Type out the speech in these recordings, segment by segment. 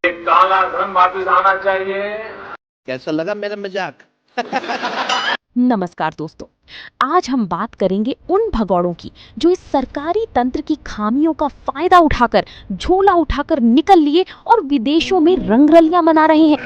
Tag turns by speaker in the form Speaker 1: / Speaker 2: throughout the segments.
Speaker 1: काला धन वापिस आना चाहिए।
Speaker 2: कैसा लगा मेरा मजाक?
Speaker 3: नमस्कार दोस्तों, आज हम बात करेंगे उन भगौड़ों की जो इस सरकारी तंत्र की खामियों का फायदा उठाकर झोला उठाकर निकल लिए और विदेशों में रंगरलियां मना रहे हैं।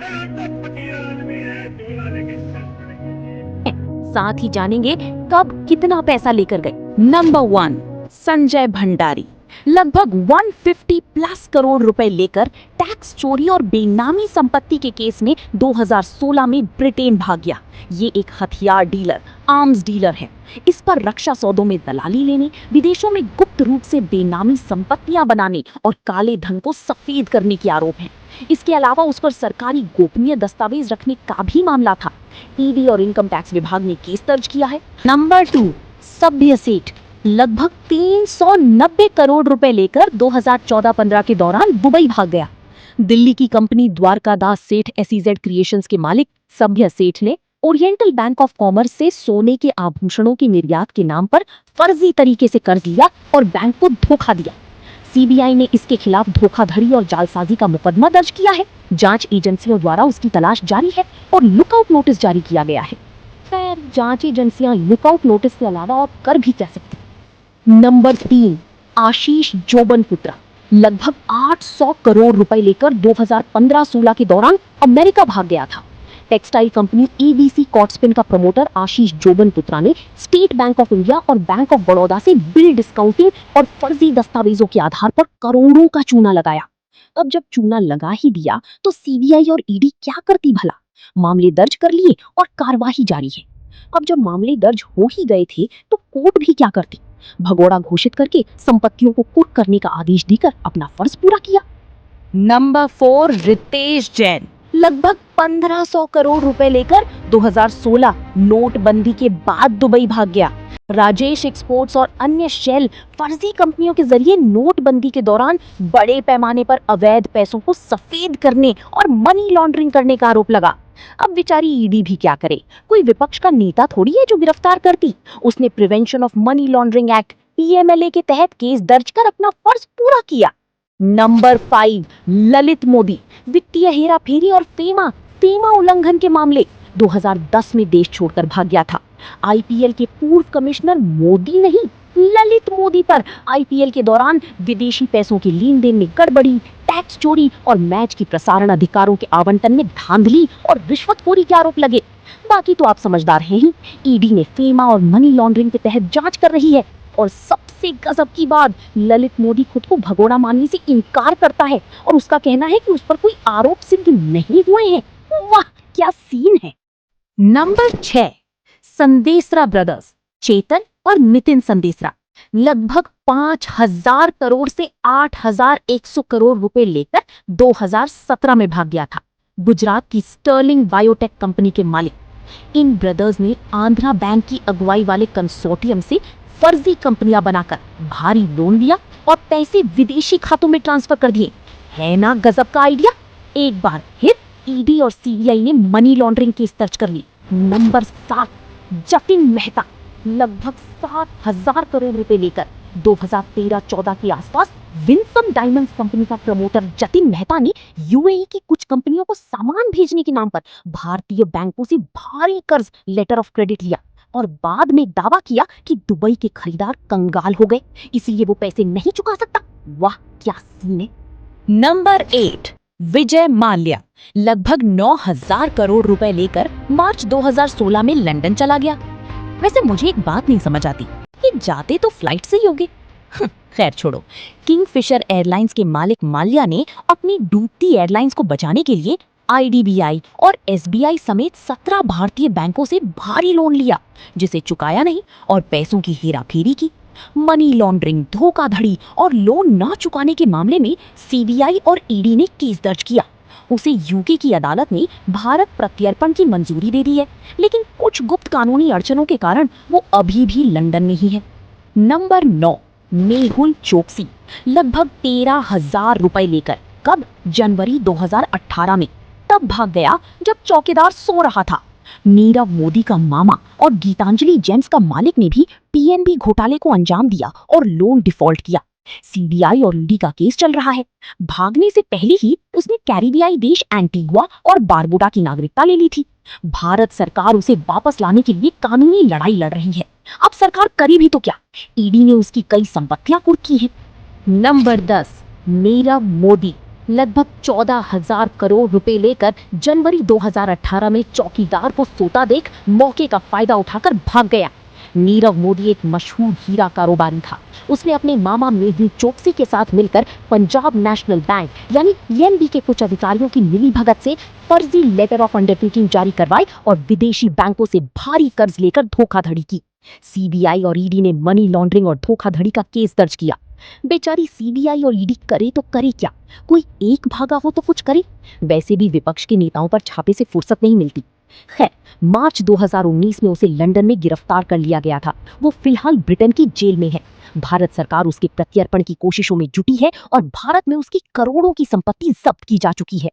Speaker 3: साथ ही जानेंगे कब कितना पैसा लेकर गए। नंबर 1, संजय भंडारी लगभग 150 प्लस करोड़ रुपए लेकर टैक्स चोरी और बेनामी संपत्ति के केस में 2016 में ब्रिटेन भाग गया। ये एक हथियार डीलर, आर्म्स डीलर है। इस पर रक्षा सौदों में दलाली लेने, विदेशों में गुप्त रूप से बेनामी संपत्तियां बनाने और काले धन को सफेद करने के आरोप हैं। इसके अलावा उस पर सरकारी गोपनीय दस्तावेज रखने का भी मामला था। ईडी और इनकम टैक्स विभाग ने केस दर्ज किया है। नंबर 2, सभ्य सेठ लगभग 390 करोड़ रुपए लेकर 2014-15 के दौरान दुबई भाग गया। दिल्ली की कंपनी द्वारकादास सेठ एसईजेड क्रिएशंस के मालिक सभ्य सेठ ने ओरिएंटल बैंक ऑफ कॉमर्स से सोने के आभूषणों की निर्यात के नाम पर फर्जी तरीके से कर्ज लिया और बैंक को धोखा दिया। सीबीआई ने इसके खिलाफ धोखाधड़ी और जालसाजी का मुकदमा दर्ज किया है। जांच एजेंसियों द्वारा उसकी तलाश जारी है और लुकआउट नोटिस जारी किया गया है। खैर, जांच एजेंसियां लुकआउट नोटिस के अलावा और कर भी क्या सकती। नंबर 3, आशीष जोबनपुत्रा लगभग 800 करोड़ रुपए लेकर 2015-16 के दौरान अमेरिका भाग गया था। टेक्सटाइल कंपनी एबीसी कॉटस्पिन का प्रमोटर आशीष जोबनपुत्रा ने स्टेट बैंक ऑफ इंडिया और बैंक ऑफ बड़ौदा से बिल डिस्काउंटिंग और फर्जी दस्तावेजों के आधार पर करोड़ों का चूना लगाया। अब जब चूना लगा ही दिया तो सीबीआई और ईडी क्या करती भला? मामले दर्ज कर लिए और कार्यवाही जारी है। अब जब मामले दर्ज हो ही गए थे तो कोर्ट भी क्या करती? भगोड़ा घोषित करके संपत्तियों को कुर्क करने का आदेश देकर अपना फर्ज पूरा किया। नंबर 4, रितेश जैन लगभग 1500 करोड़ रुपए लेकर 2016 नोटबंदी के बाद दुबई भाग गया। राजेश एक्सपोर्ट्स और अन्य शेल फर्जी कंपनियों के जरिए नोटबंदी के दौरान बड़े पैमाने पर अवैध पैसों को सफेद करने और मनी लॉन्ड्रिंग करने का आरोप लगा। अब बेचारी ईडी भी क्या करे, कोई विपक्ष का नेता थोड़ी है जो गिरफ्तार करती। उसने prevention of money laundering act PMLA के तहत केस दर्ज कर अपना फर्ज पूरा किया। नंबर 5, ललित मोदी वित्तीय हेराफेरी और फेमा उल्लंघन के मामले 2010 में देश छोड़कर भाग गया था। आईपीएल के पूर्व कमिश्नर मोदी नहीं, ललित मोदी पर आईपीएल के दौरान विदेशी पैसों के लेन देन में गड़बड़ी, टैक्स चोरी और मैच की प्रसारण अधिकारों के आवंटन में धांधली और रिश्वतखोरी के आरोप लगे। बाकी तो आप समझदार हैं ही। ईडी ने फेमा और मनी लॉन्ड्रिंग के तहत जांच कर रही है और सबसे गजब की बात, ललित मोदी खुद को भगोड़ा मानने से इनकार करता है और उसका कहना है कि उस पर कोई आरोप सिद्ध नहीं हुए हैं। वाह, क्या सीन है। नंबर 6, संदेशरा ब्रदर्स चेतन और नितिन संदेशरा लगभग 5000 करोड़ से 8100 करोड़ रुपए लेकर 2017 में भाग गया था। गुजरात की स्टर्लिंग बायोटेक कंपनी के मालिक इन ब्रदर्स ने आंध्रा बैंक की अगुवाई वाले कंसोर्टियम से फर्जी कंपनियां बनाकर भारी लोन लिया और पैसे विदेशी खातों में ट्रांसफर कर दिए। है ना गजब का आइडिया। एक बार फिर ईडी और सीबीआई ने मनी लॉन्ड्रिंग केस दर्ज कर ली। नंबर 7, जतिन मेहता लगभग 7000 करोड़ रुपए लेकर 2013-14 के आसपास विंसम डायमंड्स कंपनी का प्रमोटर जतिन मेहता ने यूएई की कुछ कंपनियों को सामान भेजने के नाम पर भारतीय बैंकों से भारी कर्ज लेटर ऑफ क्रेडिट लिया और बाद में दावा किया कि दुबई के खरीदार कंगाल हो गए, इसलिए वो पैसे नहीं चुका सकता। वाह, क्या सीन है। नंबर 8, विजय माल्या लगभग 9000 करोड़ रुपए लेकर मार्च 2016 में लंदन चला गया। वैसे मुझे एक बात नहीं समझ आती कि जाते तो फ्लाइट से ही होगे। खैर छोड़ो। किंगफिशर एयरलाइंस के मालिक माल्या ने अपनी डूबती एयरलाइंस को बचाने के लिए आईडीबीआई और एसबीआई समेत 17 भारतीय बैंकों से भारी लोन लिया, जिसे चुकाया नहीं और पैसों की हेराफेरी की। मनी लॉन्ड्रिंग, धोखाधड़ी और लोन न चुकाने के मामले में सीबीआई और ईडी ने केस दर्ज किया। उसे यूके की अदालत ने भारत प्रत्यर्पण की मंजूरी दे दी है, लेकिन कुछ गुप्त कानूनी अड़चनों के कारण वो अभी भी लंदन में ही है। नंबर 9, मेहुल चोकसी लगभग 13,000 रुपए लेकर कब? जनवरी 2018 में तब भाग गया जब चौकीदार सो रहा था। नीरव मोदी का मामा और गीतांजलि जेम्स का मालिक ने भी पीएनबी घोटाले को अंजाम दिया और लोन डिफॉल्ट किया। सीबीआई और ईडी का केस चल रहा है। भागने से पहले ही उसने कैरिबियाई देश एंटीगुआ और बारबुडा की नागरिकता ले ली थी। भारत सरकार उसे वापस लाने के लिए कानूनी लड़ाई लड़ रही है। अब सरकार करी भी तो क्या, ईडी ने उसकी कई संपत्तियां कुर्क की हैं। नंबर 10, नीरव मोदी लगभग 14,000 करोड़ रुपए लेकर जनवरी 2018 में चौकीदार को सोता देख मौके का फायदा उठाकर भाग गया। नीरव मोदी एक मशहूर हीरा कारोबारी था। उसने अपने मामा मेहुल चोकसी के साथ मिलकर पंजाब नेशनल बैंक यानी पीएनबी के कुछ अधिकारियों की मिलीभगत से फर्जी लेटर ऑफ अंडरटेकिंग जारी करवाई और विदेशी बैंकों से भारी कर्ज लेकर धोखाधड़ी की। सीबीआई और ईडी ने मनी लॉन्ड्रिंग और धोखाधड़ी का केस दर्ज किया। बेचारी सीबीआई और ईडी करे तो करे क्या, कोई एक भागा हो तो कुछ करे। वैसे भी विपक्ष के नेताओं पर छापे से फुर्सत नहीं मिलती। खैर, मार्च 2019 में उसे लंदन में गिरफ्तार कर लिया गया था। वो फिलहाल ब्रिटेन की जेल में है। भारत सरकार उसके प्रत्यर्पण की कोशिशों में जुटी है और भारत में उसकी करोड़ों की संपत्ति जब्त की जा चुकी है।